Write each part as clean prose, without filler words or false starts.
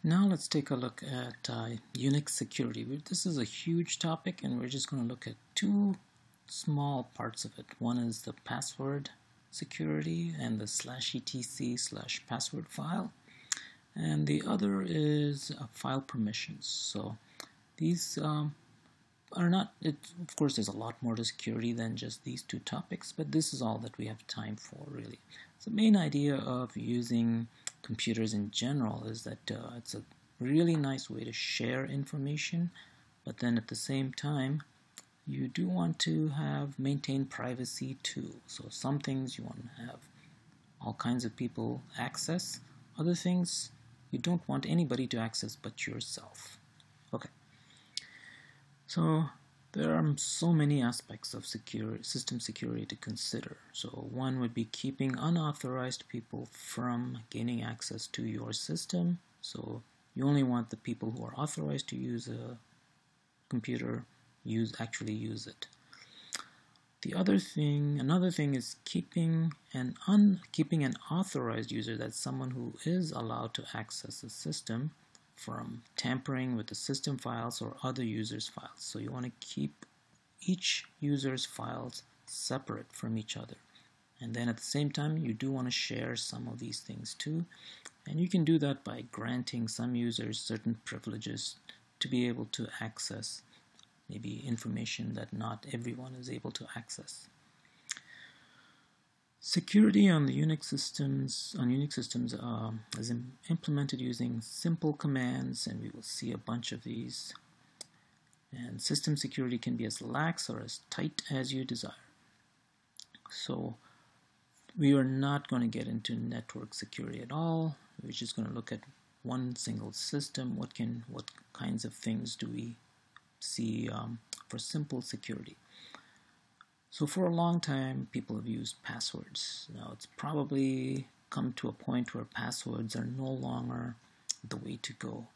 Now let's take a look at Unix security. This is a huge topic and we're just going to look at two small parts of it. One is the password security and the /etc/password file, and the other is file permissions. So these are not, of course there's a lot more to security than just these two topics, but this is all that we have time for really. So the main idea of using computers in general is that it's a really nice way to share information, but then at the same time you do want to maintain privacy too. So some things you want to have all kinds of people access, other things you don't want anybody to access but yourself. Okay, so there are so many aspects of system security to consider. So one would be keeping unauthorized people from gaining access to your system. So you only want the people who are authorized to use a computer actually use it. Another thing is keeping an authorized user, that's someone who is allowed to access the system, from tampering with the system files or other users' files. So you want to keep each user's files separate from each other. And then at the same time, you do want to share some of these things too. And you can do that by granting some users certain privileges to be able to access maybe information that not everyone is able to access. Security on the Unix systems is implemented using simple commands, and we will see a bunch of these. And system security can be as lax or as tight as you desire. So we are not going to get into network security at all. We're just going to look at one single system. What kinds of things do we see for simple security? So for a long time, people have used passwords. Now it's probably come to a point where passwords are no longer the way to go.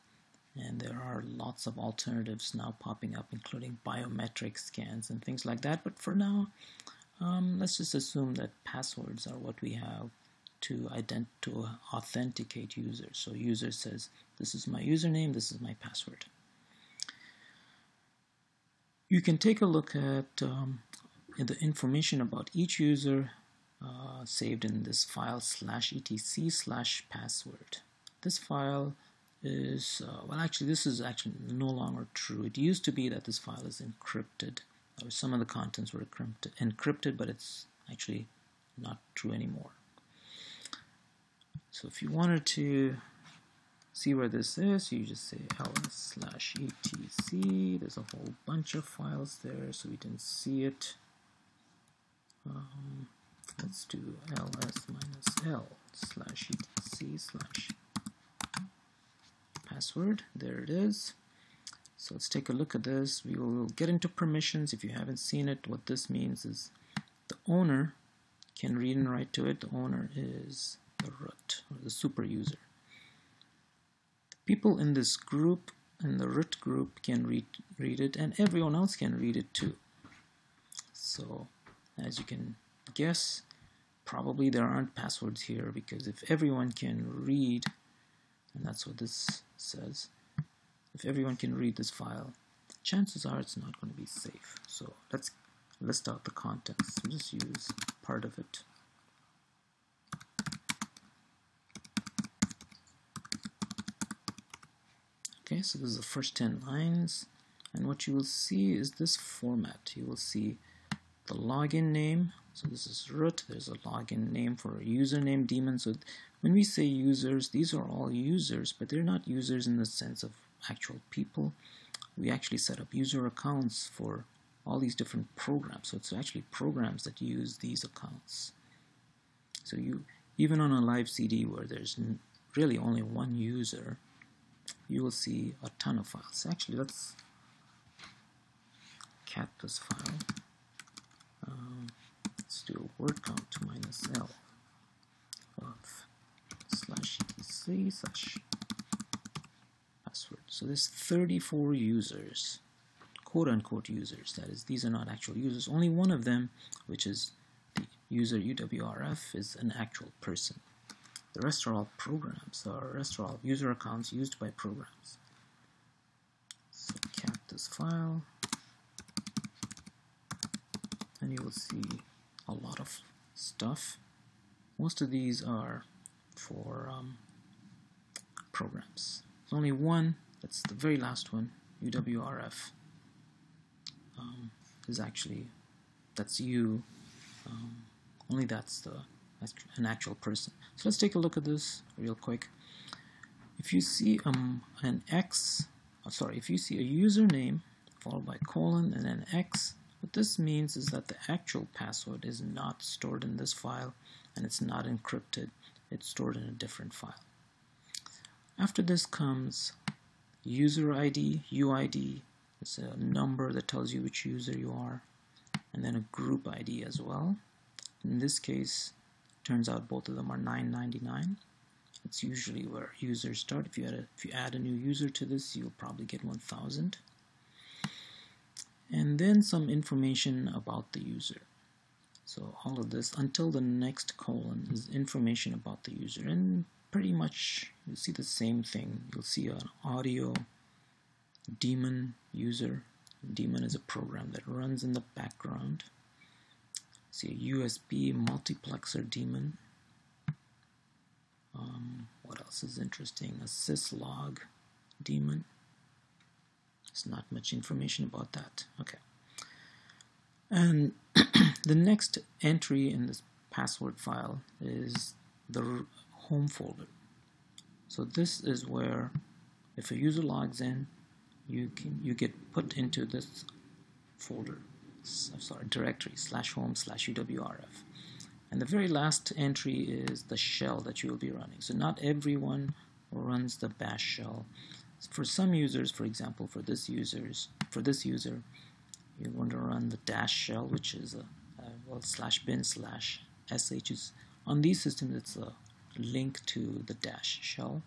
And there are lots of alternatives now popping up, including biometric scans and things like that. But for now, let's just assume that passwords are what we have to authenticate users. So user says, this is my username, this is my password. You can take a look at the information about each user saved in this file /etc/password. This file is, this is actually no longer true. It used to be that this file is encrypted, or some of the contents were encrypted, but it's actually not true anymore. So if you wanted to see where this is, you just say ls/etc. There's a whole bunch of files there, so we didn't see it. Let's do ls-l/etc/password. There it is. So let's take a look at this. We will get into permissions. If you haven't seen it, what this means is the owner can read and write to it. The owner is the root, or the super user. The people in this group, in the root group, can read it, and everyone else can read it too. So as you can guess, probably there aren't passwords here, because if everyone can read, and that's what this says, if everyone can read this file, chances are it's not going to be safe. So let's list out the contents. We'll just use part of it. Okay, so this is the first 10 lines, and what you will see is this format. You will see the login name. So this is root. There's a login name for a username daemon. So when we say users, these are all users, but they're not users in the sense of actual people. We actually set up user accounts for all these different programs. So it's actually programs that use these accounts. So even on a live CD where there's really only one user, you will see a ton of files. Actually, let's cat this file. Let's do a word count -l of /etc/password. So there's 34 users, quote-unquote users. That is, these are not actual users. Only one of them, which is the user UWRF, is an actual person. The rest are all programs, or rest are all user accounts used by programs. So cat this file, and you will see a lot of stuff. Most of these are for programs. There's only one, that's the very last one, UWRF, is actually, that's you, only that's an actual person. So let's take a look at this real quick. If you see if you see a username followed by colon and then X, what this means is that the actual password is not stored in this file and it's not encrypted. It's stored in a different file. After this comes user ID, UID. It's a number that tells you which user you are, and then a group ID as well. In this case, turns out both of them are 999. It's usually where users start. If you add a new user to this, you'll probably get 1000. And then some information about the user. So all of this until the next colon is information about the user, and pretty much you'll see the same thing. You'll see an audio daemon user. Daemon is a program that runs in the background. See a USB multiplexer daemon. What else is interesting? A syslog daemon. There's not much information about that. Okay. And the next entry in this password file is the home folder. So this is where, if a user logs in, you get put into this folder, directory /home/uwrf. And the very last entry is the shell that you will be running. So not everyone runs the bash shell. For some users, for example, for this user, you want to run the dash shell, which is /bin/sh. On these systems, it's a link to the dash shell.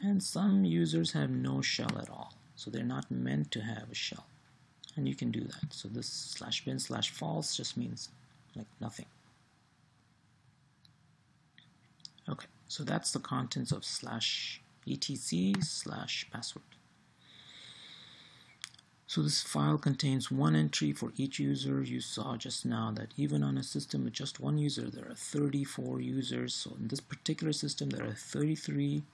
And some users have no shell at all, so they're not meant to have a shell. And you can do that. So this /bin/false just means like nothing. Okay, so that's the contents of /etc/password. So this file contains one entry for each user. You saw just now that even on a system with just one user, there are 34 users. So in this particular system, there are 33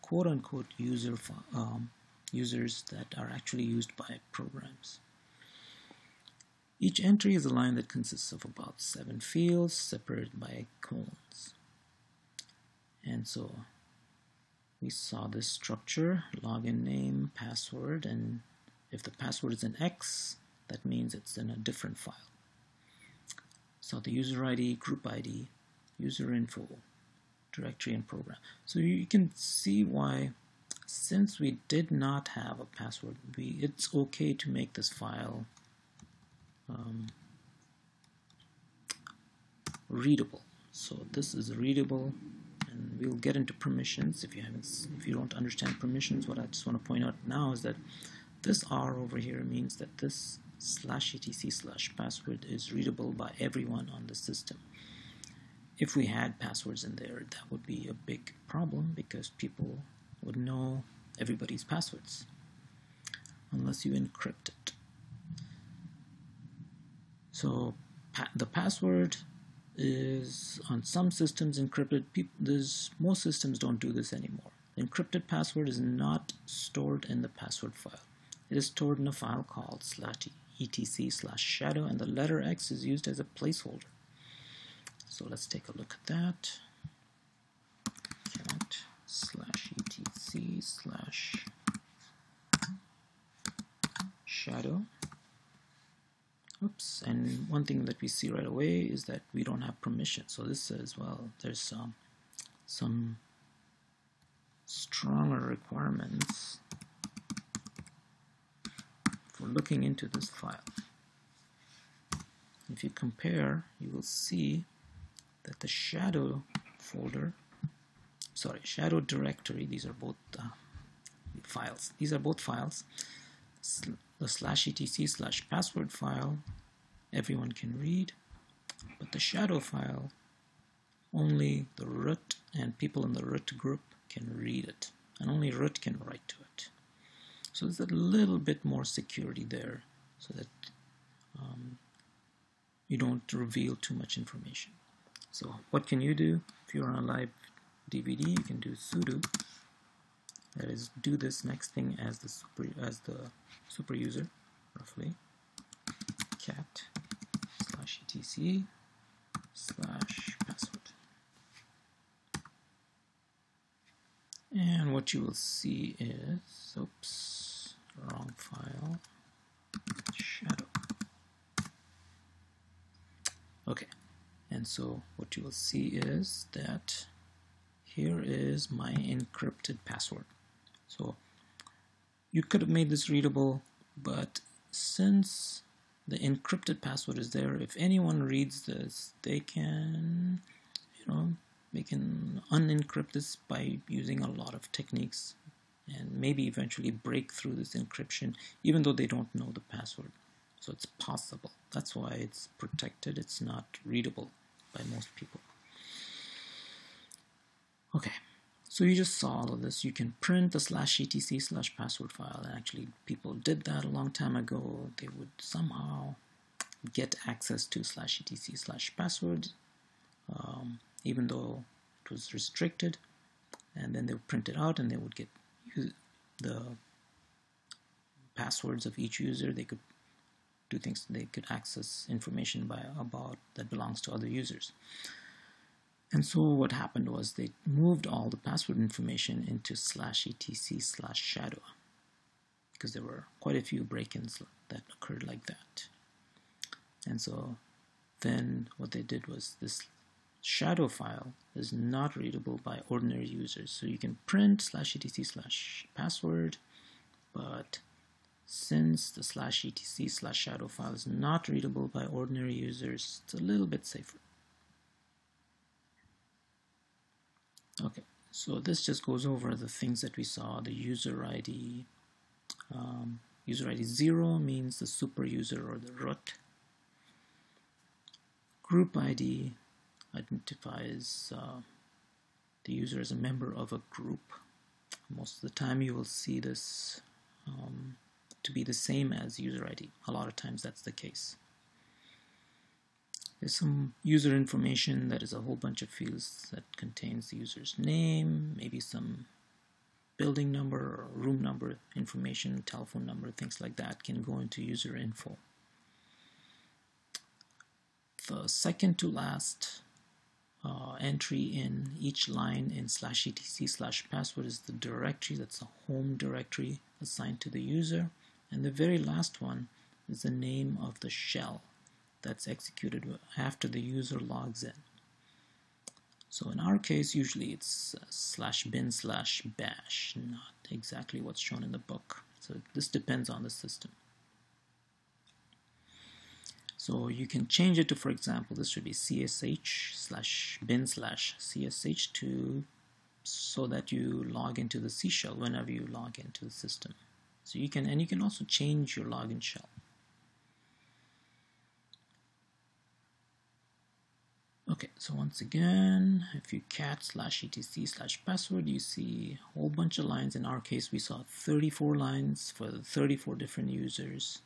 quote-unquote users that are actually used by programs. Each entry is a line that consists of about 7 fields separated by colons. And so we saw this structure: login name, password, and if the password is an X, that means it's in a different file. So the user ID, group ID, user info, directory, and program. So you can see why, since we did not have a password, it's okay to make this file readable. So this is readable, and we'll get into permissions. If you don't understand permissions, what I just want to point out now is that this R over here means that this /etc/password is readable by everyone on the system. If we had passwords in there, that would be a big problem, because people would know everybody's passwords unless you encrypt it. So the password is on some systems encrypted. Most systems don't do this anymore. The encrypted password is not stored in the password file. It is stored in a file called /etc/shadow, and the letter X is used as a placeholder. So let's take a look at that. Cat /etc/shadow. Oops, and one thing that we see right away is that we don't have permission. So this says, well, there's some stronger requirements for looking into this file. If you compare, you will see that the shadow directory, these are both files. These are both files. The /etc/password file, everyone can read, but the shadow file, only the root and people in the root group can read it, and only root can write to it. So there's a little bit more security there, so that you don't reveal too much information. So what can you do? If you're on a live DVD, you can do sudo, that is, do this next thing as the super user, roughly, cat /etc/password. And what you will see is, oops, wrong file, shadow. Okay, and so what you will see is that here is my encrypted password. So you could have made this readable, but since the encrypted password is there, if anyone reads this, they can, they can unencrypt this by using a lot of techniques and maybe eventually break through this encryption, even though they don't know the password. So it's possible. That's why it's protected. It's not readable by most people. Okay, so you just saw all of this. You can print the /etc/password file, and actually people did that a long time ago. They would somehow get access to /etc/password, even though it was restricted, and then they would print it out and they would get the passwords of each user. They could do things, they could access information about that belongs to other users. And so what happened was they moved all the password information into /etc/shadow, because there were quite a few break-ins that occurred like that. And so then what they did was, this shadow file is not readable by ordinary users. So you can print /etc/password, but since the /etc/shadow file is not readable by ordinary users, it's a little bit safer. Okay, so this just goes over the things that we saw. The user ID. User ID 0 means the super user or the root. Group ID identifies the user as a member of a group. Most of the time you will see this to be the same as user ID. A lot of times that's the case. There's some user information that is a whole bunch of fields that contains the user's name, maybe some building number or room number information, telephone number, things like that can go into user info. The second to last entry in each line in /etc/password is the directory. That's a home directory assigned to the user. And the very last one is the name of the shell that's executed after the user logs in. So in our case, usually it's /bin/bash, not exactly what's shown in the book. So this depends on the system. So you can change it to, for example, this should be csh/bin/csh so that you log into the C shell whenever you log into the system. So you can also change your login shell. Okay, so once again, if you cat /etc/password, you see a whole bunch of lines. In our case, we saw 34 lines for the 34 different users.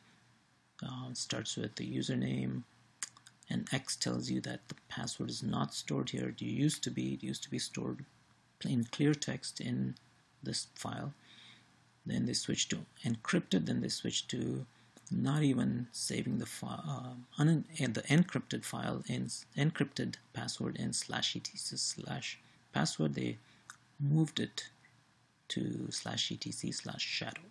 It starts with the username, and X tells you that the password is not stored here. It used to be stored in clear text in this file. Then they switched to encrypted. Then they switched to not even saving the file, the encrypted file in encrypted password in /etc/password. They moved it to /etc/shadow.